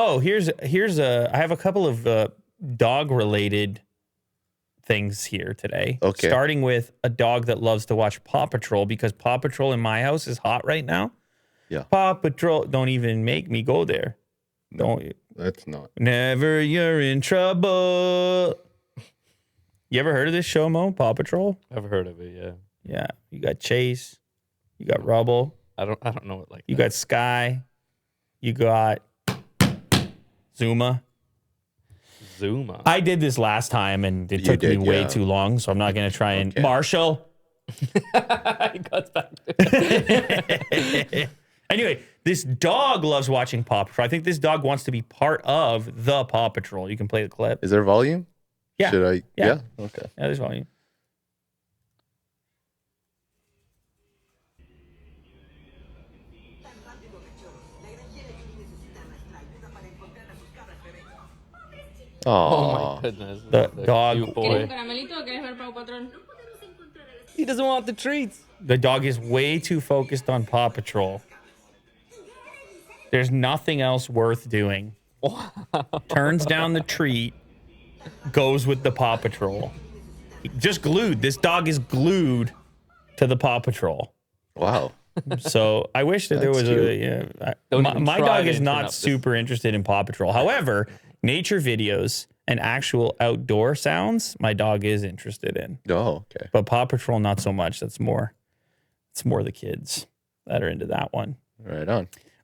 Oh, here's I have a couple of dog related things here today. Okay. Starting with a dog that loves to watch Paw Patrol because Paw Patrol in my house is hot right now. Yeah. Paw Patrol, don't even make me go there. Don't. That's not. Never you're in trouble. You ever heard of this show, Mo? Paw Patrol? I've heard of it, yeah. Yeah. You got Chase. You got Rubble. I don't know it like You that. got Sky. You got Zuma. Zuma. I did this last time and it took me way too long, so I'm not going to try and... Marshall. He cuts back to Anyway, this dog loves watching Paw Patrol. I think this dog wants to be part of the Paw Patrol. You can play the clip. Is there volume? Yeah. Should I? Yeah. Okay. Yeah, there's volume. Oh my goodness. The dog. Cute boy. He doesn't want the treats. The dog is way too focused on Paw Patrol. There's nothing else worth doing. Turns down the treat, goes with the Paw Patrol. Just glued. This dog is glued to the Paw Patrol. Wow. So I wish that there was my dog is not super interested in Paw Patrol. However, nature videos and actual outdoor sounds, my dog is interested in. Oh, okay. But Paw Patrol, not so much. It's more the kids that are into that one. Right on.